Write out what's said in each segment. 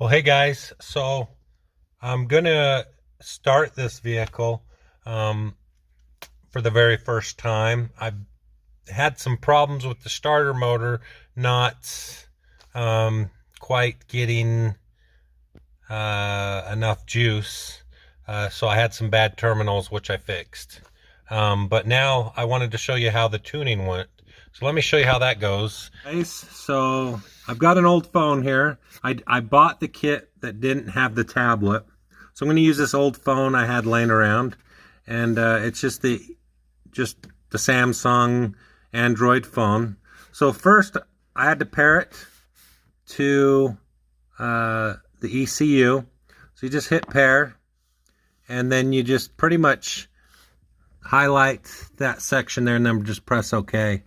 Well, hey guys, so I'm gonna start this vehicle for the very first time. I've had some problems with the starter motor not quite getting enough juice, so I had some bad terminals which I fixed. But now I wanted to show you how the tuning went. So let me show you how that goes. Nice. So I've got an old phone here. I bought the kit that didn't have the tablet. So I'm going to use this old phone I had laying around. And it's just the Samsung Android phone. So first I had to pair it to the ECU. So you just hit pair. And then you just pretty much highlight that section there and then just press OK.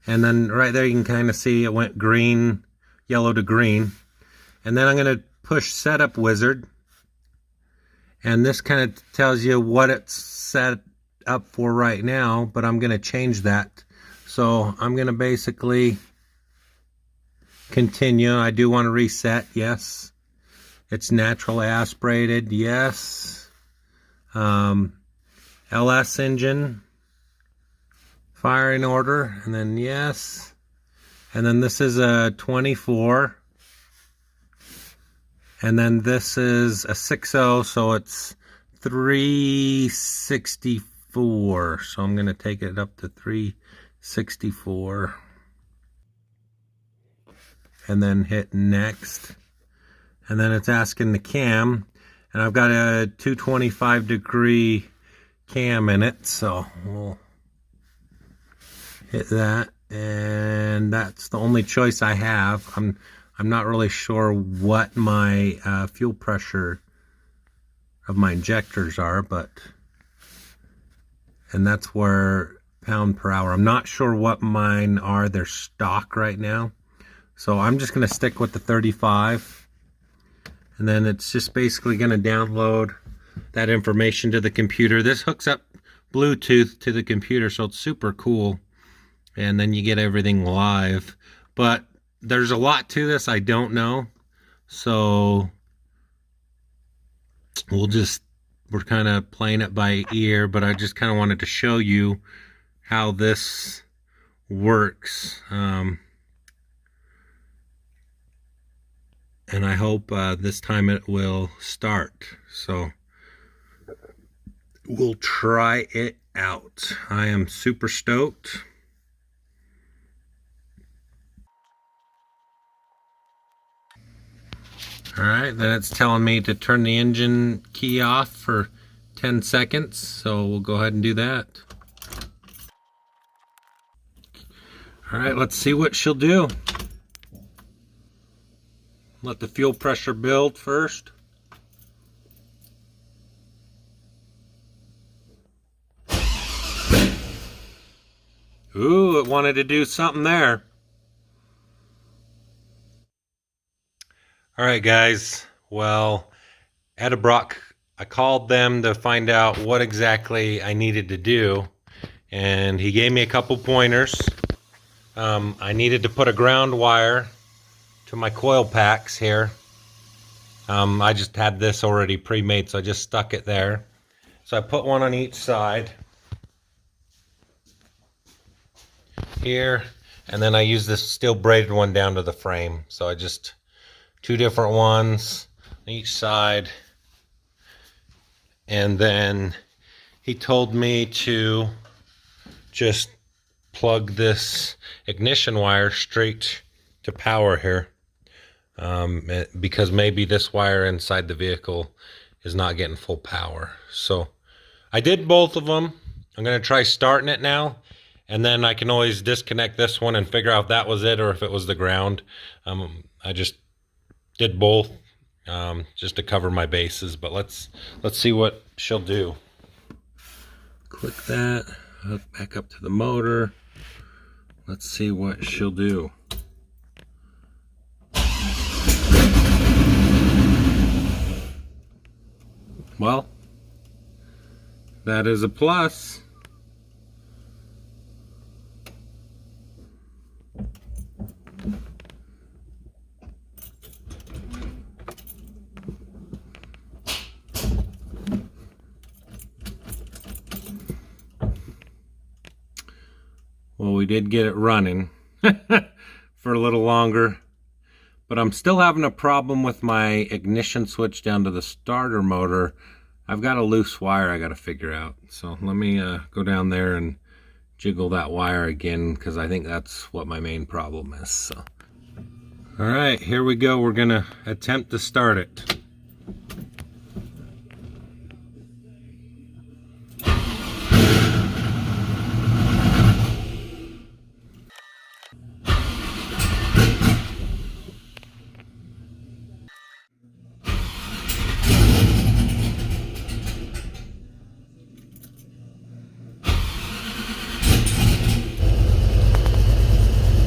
And then right there you can kind of see it went green, yellow to green. And then I'm going to push Setup Wizard. And this kind of tells you what it's set up for right now, but I'm going to change that. So I'm going to basically continue. I do want to reset, yes. It's naturally aspirated, yes. LS engine. Firing order, and then yes, and then this is a 24, and then this is a 60, so it's 364. So I'm going to take it up to 364, and then hit next, and then it's asking the cam, and I've got a 225-degree cam in it, so we'll hit that, and that's the only choice I have. I'm not really sure what my fuel pressure of my injectors are, and that's where pound per hour. I'm not sure what mine are. They're stock right now, so I'm just going to stick with the 35, and then it's just basically going to download that information to the computer. This hooks up Bluetooth to the computer, so it's super cool. And then you get everything live. But there's a lot to this I don't know. So we're kind of playing it by ear, but I just kind of wanted to show you how this works. And I hope this time it will start. So we'll try it out. I am super stoked. Alright, then it's telling me to turn the engine key off for 10 seconds, so we'll go ahead and do that. Alright, let's see what she'll do. Let the fuel pressure build first. Ooh, it wanted to do something there. All right, guys. Well, Edelbrock, I called them to find out what exactly I needed to do, and he gave me a couple pointers. I needed to put a ground wire to my coil packs here. I just had this already pre-made, so I just stuck it there. So I put one on each side here, and then I use this steel braided one down to the frame. So I just two different ones on each side, and then he told me to just plug this ignition wire straight to power here, because maybe this wire inside the vehicle is not getting full power. So I did both of them. I'm going to try starting it now, and then I can always disconnect this one and figure out if that was it or if it was the ground. I just did both just to cover my bases, but let's see what she'll do. Click that, hook back up to the motor. Let's see what she'll do. Well, that is a plus. Well, we did get it running for a little longer, but I'm still having a problem with my ignition switch down to the starter motor. I've got a loose wire I got to figure out. So let me go down there and jiggle that wire again, because I think that's what my main problem is. So, all right, here we go. We're gonna attempt to start it.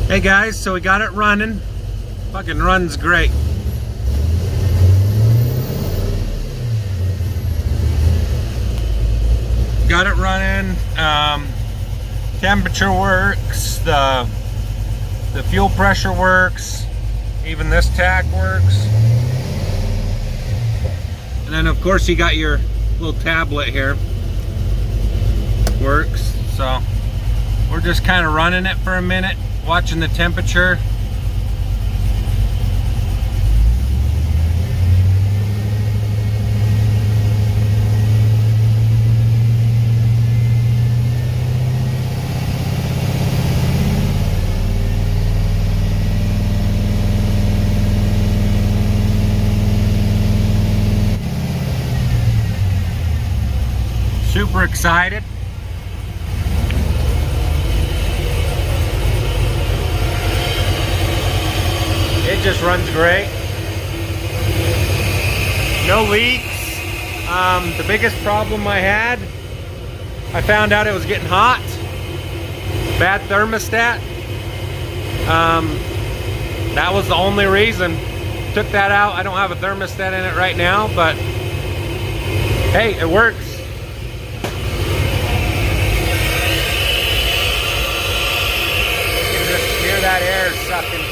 Hey guys, so we got it running. Fucking runs great. Got it running. Temperature works. The fuel pressure works. Even this tach works. And then of course you got your little tablet here. Works. So we're just kind of running it for a minute, watching the temperature. Super excited. It just runs great. No leaks. The biggest problem I had, I found out it was getting hot. Bad thermostat. That was the only reason. Took that out. I don't have a thermostat in it right now, but hey, it works. You can just hear that air sucking.